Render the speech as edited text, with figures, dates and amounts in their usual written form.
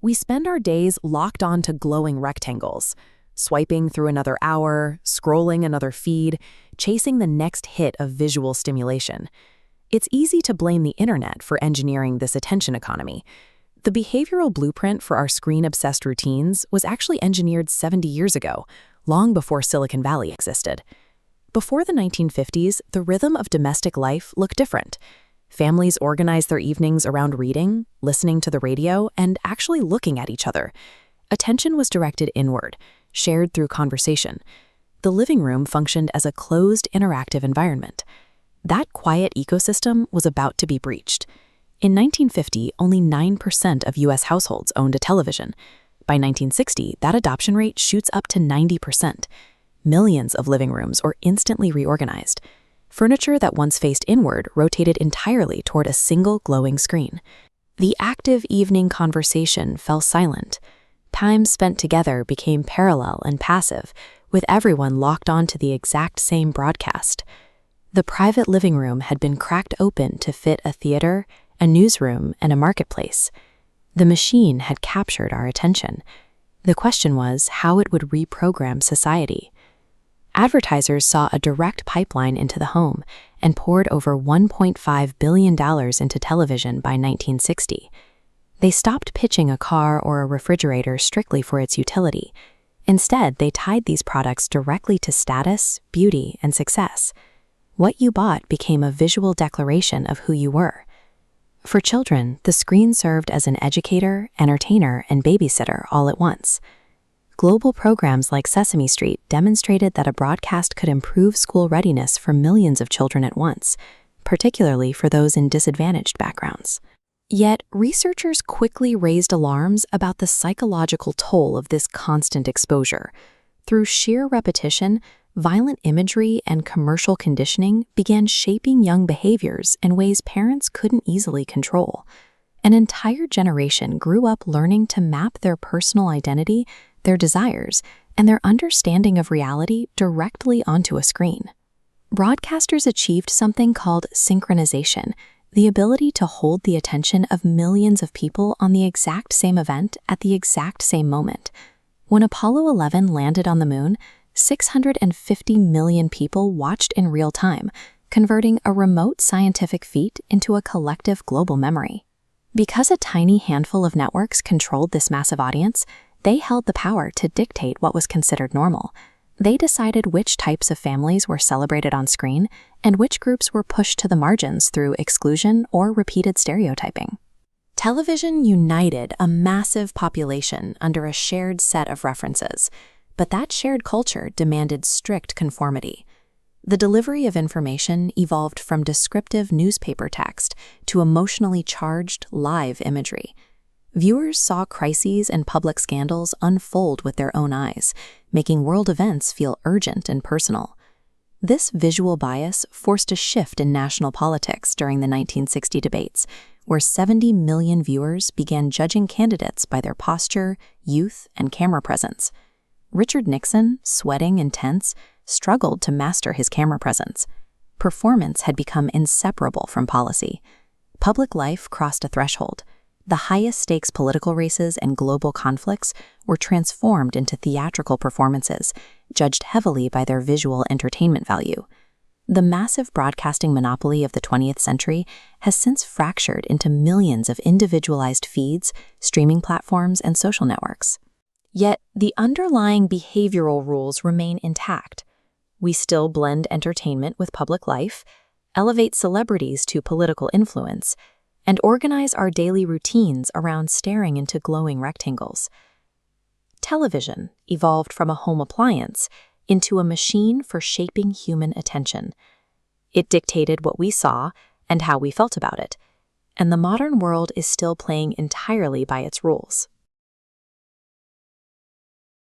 We spend our days locked onto glowing rectangles, swiping through another hour, scrolling another feed, chasing the next hit of visual stimulation. It's easy to blame the internet for engineering this attention economy. The behavioral blueprint for our screen-obsessed routines was actually engineered 70 years ago, long before Silicon Valley existed. Before the 1950s, the rhythm of domestic life looked different. Families organized their evenings around reading, listening to the radio, and actually looking at each other. Attention was directed inward, shared through conversation. The living room functioned as a closed, interactive environment. That quiet ecosystem was about to be breached. In 1950, only 9% of U.S. households owned a television. By 1960, that adoption rate shoots up to 90%. Millions of living rooms were instantly reorganized. Furniture that once faced inward rotated entirely toward a single glowing screen. The active evening conversation fell silent. Time spent together became parallel and passive, with everyone locked onto the exact same broadcast. The private living room had been cracked open to fit a theater, a newsroom, and a marketplace. The machine had captured our attention. The question was how it would reprogram society. Advertisers saw a direct pipeline into the home and poured over $1.5 billion into television by 1960. They stopped pitching a car or a refrigerator strictly for its utility. Instead, they tied these products directly to status, beauty, and success. What you bought became a visual declaration of who you were. For children, the screen served as an educator, entertainer, and babysitter all at once. Global programs like Sesame Street demonstrated that a broadcast could improve school readiness for millions of children at once, particularly for those in disadvantaged backgrounds. Yet, researchers quickly raised alarms about the psychological toll of this constant exposure. Through sheer repetition, violent imagery and commercial conditioning began shaping young behaviors in ways parents couldn't easily control. An entire generation grew up learning to map their personal identity, their desires, and their understanding of reality directly onto a screen. Broadcasters achieved something called synchronization, the ability to hold the attention of millions of people on the exact same event at the exact same moment. When Apollo 11 landed on the moon, 650 million people watched in real time, converting a remote scientific feat into a collective global memory. Because a tiny handful of networks controlled this massive audience, they held the power to dictate what was considered normal. They decided which types of families were celebrated on screen and which groups were pushed to the margins through exclusion or repeated stereotyping. Television united a massive population under a shared set of references, but that shared culture demanded strict conformity. The delivery of information evolved from descriptive newspaper text to emotionally charged live imagery. Viewers saw crises and public scandals unfold with their own eyes, making world events feel urgent and personal. This visual bias forced a shift in national politics during the 1960 debates, where 70 million viewers began judging candidates by their posture, youth, and camera presence. Richard Nixon, sweating and tense, struggled to master his camera presence. Performance had become inseparable from policy. Public life crossed a threshold. The highest-stakes political races and global conflicts were transformed into theatrical performances, judged heavily by their visual entertainment value. The massive broadcasting monopoly of the 20th century has since fractured into millions of individualized feeds, streaming platforms, and social networks. Yet, the underlying behavioral rules remain intact. We still blend entertainment with public life, elevate celebrities to political influence, and organize our daily routines around staring into glowing rectangles. Television evolved from a home appliance into a machine for shaping human attention. It dictated what we saw and how we felt about it, and the modern world is still playing entirely by its rules.